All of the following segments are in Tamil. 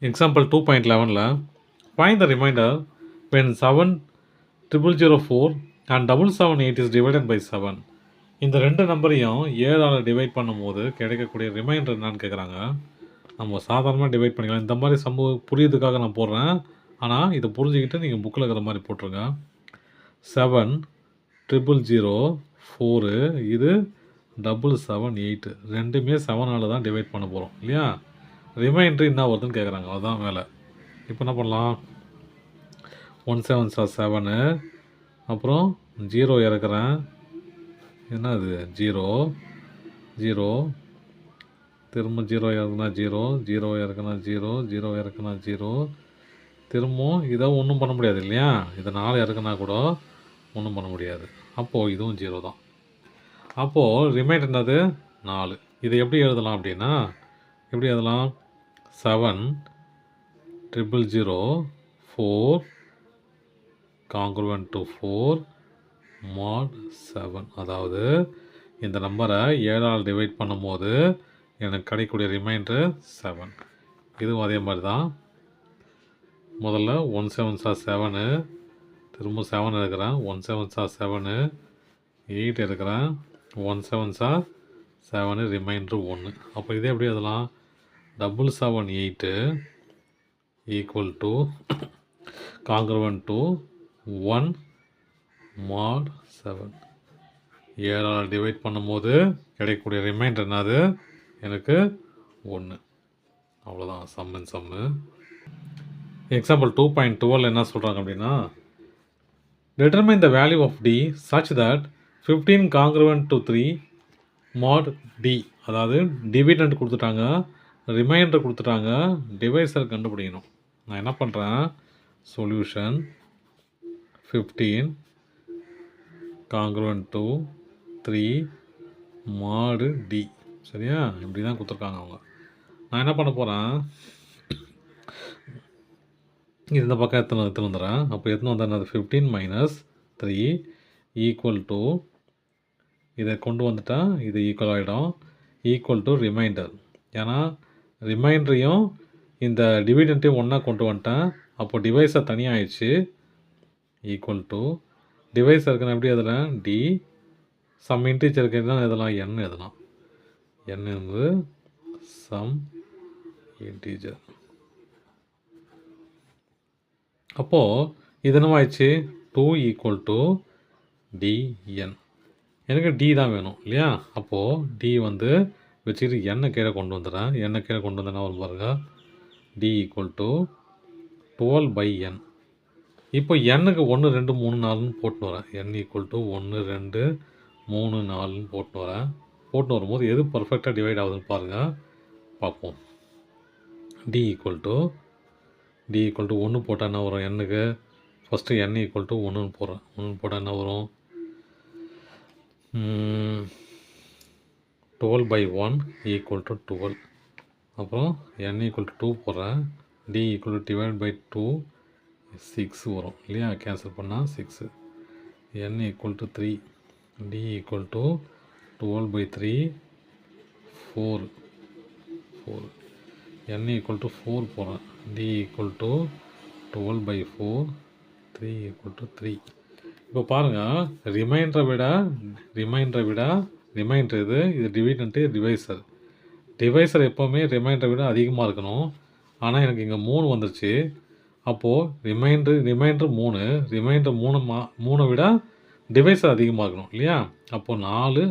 Example 2.11 find the remainder when 70004 and 778 is divided by 7. இந்த ரெண்டு நம்பரையும் 7ஆல் டிவைட் பண்ணும்போது கிடைக்கக்கூடிய ரிமைண்டர் என்னன்னு கேட்குறாங்க. நம்ம சாதாரணமாக டிவைட் பண்ணிக்கலாம். இந்த மாதிரி சம்பவம் புரியுறதுக்காக நான் போடுறேன். ஆனால் இதை புரிஞ்சுக்கிட்டு நீங்கள் புக்கில் இருக்கிற மாதிரி போட்டுருங்க. 70004 இது 778 ரெண்டுமே 7ஆல் தான் டிவைட் பண்ண போகிறோம் இல்லையா. ரிமைண்டர் என்ன வருதுன்னு கேட்குறாங்க. அதுதான் வேலை. இப்போ என்ன பண்ணலாம், 1 7s are 7, அப்புறம் 0 இறக்குறேன். என்ன அது 0 0, திரும்ப 0 இறக்குனா 0 0 இறக்குனா 0 0 இறக்குனா 0, திரும்பவும் இதை ஒன்றும் பண்ண முடியாது இல்லையா. இதை 4 இறக்குனா கூட ஒன்றும் பண்ண முடியாது. அப்போது இதுவும் 0 தான். அப்போது ரிமைண்டர் என்னது 4. இதை எப்படி எழுதலாம் அப்படின்னா, எப்படி எழுதலாம், 70004 congruent to 4 mod 7. அதாவது இந்த நம்பரை 7ஆல் டிவைட் பண்ணும்போது எனக்கு கிடைக்கக்கூடிய ரிமைண்டர் 7. இதுவும் அதே மாதிரி தான். முதல்ல 1 7s are 7, திரும்ப 7 இருக்கிறேன். 1 7s are 7, 8 இருக்கிறேன். 1 7s are 7, ரிமைண்டர் 1. அப்போ இதே எப்படி எழுதலாம், 778 equal to congruent to 1 mod 7. 7ஆல் divide பண்ணும்போது கிடைக்கக்கூடிய ரிமைண்டர் என்னது, எனக்கு 1. அவ்வளோதான் சம்மு. எக்ஸாம்பிள் 2.12 என்ன சொல்கிறாங்க அப்படின்னா, determine the value of d such that 15 congruent to 3 mod d. அதாவது டிவிடெண்ட் கொடுத்துட்டாங்க, ரிமைண்டர் கொடுத்துட்டாங்க, டிவைசர் கண்டுபிடிக்கணும். நான் என்ன பண்ணுறேன், solution 15 congruent to 3 mod d. சரியா, இப்படி தான் கொடுத்துருக்காங்க அவங்க. நான் என்ன பண்ண போகிறேன், இது இந்த பக்கம் எத்தனை வந்துடுறேன். அப்போ எத்தனை வந்தேன், 15 minus 3 equal to, இதை கொண்டு வந்துட்டா இது ஈக்குவல் ஆகிடும், ஈக்குவல் டு ரிமைண்டர். ஏன்னா ரிமைண்டரையும் இந்த டிவிடெண்ட்டையும் ஒன்றா கொண்டு வந்துட்டேன். அப்போது டிவைஸர் தனியாக ஆயிடுச்சு. ஈக்குவல் டு டிவைஸருக்கு நான் எப்படி எதலாம், டி சம் இன்டீஜருக்கு என்ன எதலாம், என் எதலாம். என் என்பது சம் இன்டீஜர். அப்போது இது என்ன ஆயிடுச்சு, 2 ஈக்குவல் டு டிஎன். எனக்கு டி தான் வேணும் இல்லையா. அப்போது டி வந்து வச்சுக்கிட்டு எண்ணை கீழே கொண்டு வந்துடுறேன். எண்ணெய் கீழே கொண்டு வந்தேன்னா ஒரு பாருங்க, டி ஈக்குவல் டு 12/n. இப்போ எண்ணுக்கு 1 2 3 4ன்னு போட்டு வரேன். என் ஈக்குவல் டு 1 2 3 4ன்னு போட்டு வரேன். போட்டு வரும்போது எது பர்ஃபெக்டாக டிவைட் ஆகுதுன்னு பாருங்கள், பார்ப்போம். டி ஈக்குவல் டு 1 போட்டால் என்ன வரும், எண்ணுக்கு ஃபஸ்ட்டு என் ஈக்குவல் டு 1ன்னு போடுறேன். 1 போட்டால் என்ன வரும், 12/1 ஈக்குவல் டு 12. அப்புறம் n ஈக்குவல் டு 2 போடுறேன். d equal to divide by 2 6 வரும் இல்லையா, கேன்சல் பண்ணால் 6. n equal to 3, d equal to 12/3 4. n equal to 4 போடுறேன். d equal to 12/4 3 equal to 3. இப்போ பாருங்கள், ரிமைண்டரை விட ரிமைண்டர் இது டிவிடெண்ட்டு, டிவைசர் எப்போவுமே ரிமைண்டரை விட அதிகமாக இருக்கணும். ஆனால் எனக்கு இங்கே 3 வந்துருச்சு. அப்போது ரிமைண்டர் 3, ரிமைண்டர் 3 விட டிவைசர் அதிகமாக இருக்கணும் இல்லையா. அப்போது 4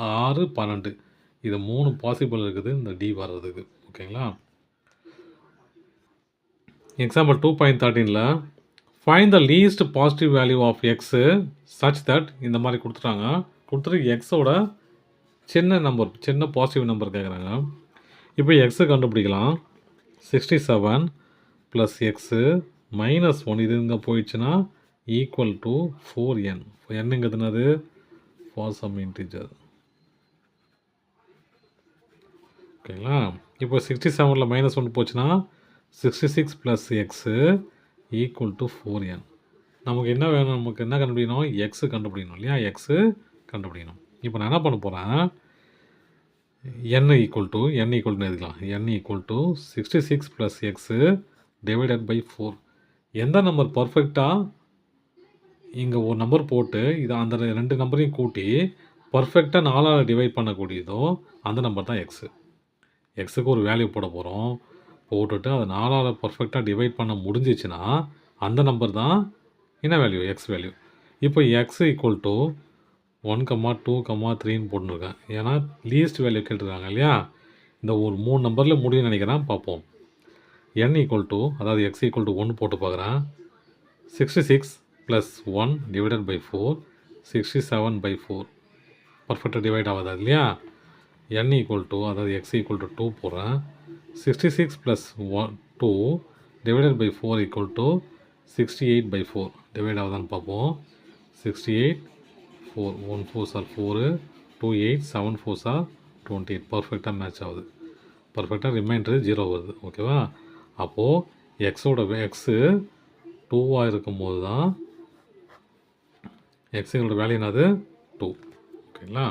6 12 இது 3 பாசிபிள் இருக்குது இந்த டி வர்றதுக்கு. ஓகேங்களா. எக்ஸாம்பிள் 2.13ல் find the least positive value of x such that, இந்த மாதிரி கொடுத்துட்டு எக்ஸோட சின்ன பாசிட்டிவ் நம்பர் கேட்குறாங்க. இப்போ எக்ஸு கண்டுபிடிக்கலாம். 67 ப்ளஸ் எக்ஸு மைனஸ் 1 இது இங்கே போயிடுச்சுன்னா ஈக்குவல் டு 4n. என்னங்கிறதுனது ஃபார் சம் இன்டீஜர். ஓகேங்களா. இப்போ 67ல் -1 போச்சுன்னா 66 plus x equal to 4n. நமக்கு என்ன வேணும், நமக்கு என்ன கண்டுபிடிக்கணும், எக்ஸு கண்டுபிடிக்கணும் இல்லையா. எக்ஸு கண்டுபிடிக்கணும். இப்போ நான் என்ன பண்ண போகிறேன், n எழுதிக்கலாம். n = 66 + x / 4. எந்த நம்பர் பர்ஃபெக்ட்டாக இங்கே ஒரு நம்பர் போட்டு இது அந்த 2 நம்பரையும் கூட்டி பர்ஃபெக்டாக 4ஆல் டிவைட் பண்ணக்கூடியதோ அந்த நம்பர் தான் எக்ஸு. எக்ஸுக்கு ஒரு வேல்யூ போட போகிறோம். போட்டுட்டு அதை 4ஆல் பர்ஃபெக்டாக டிவைட் பண்ண முடிஞ்சிச்சுன்னா அந்த நம்பர் தான் என்ன வேல்யூ? X value. இப்போ எக்ஸ் = 1, 2, 3ன்னு போட்டுருக்கேன். ஏன்னா லீஸ்ட் வேல்யூ கேட்டிருக்காங்க இல்லையா? இந்த ஒரு 3 நம்பரில் முடியும்னு நினைக்கிறேன். பார்ப்போம். n = அதாவது x = 1 போட்டு பார்க்குறேன். 66 + 1 / 4 67/4 பர்ஃபெக்டாக டிவைட் ஆகாதா இல்லையா? n = அதாவது x = 2 போடுறேன். 66 + 2 / 4 = 68/4 டிவைட் ஆகுதான்னு பார்ப்போம். 68 4 1 4s are 4 2 8 7 4s are 28 பர்ஃபெக்டாக மேட்ச் ஆகுது. பர்ஃபெக்டாக ரிமைண்டர் 0 வருது. ஓகேவா? அப்போது எக்ஸோட எக்ஸு 2ஆக இருக்கும்போது தான் எக்ஸோட வேல்யூ என்னது? 2. ஓகேங்களா?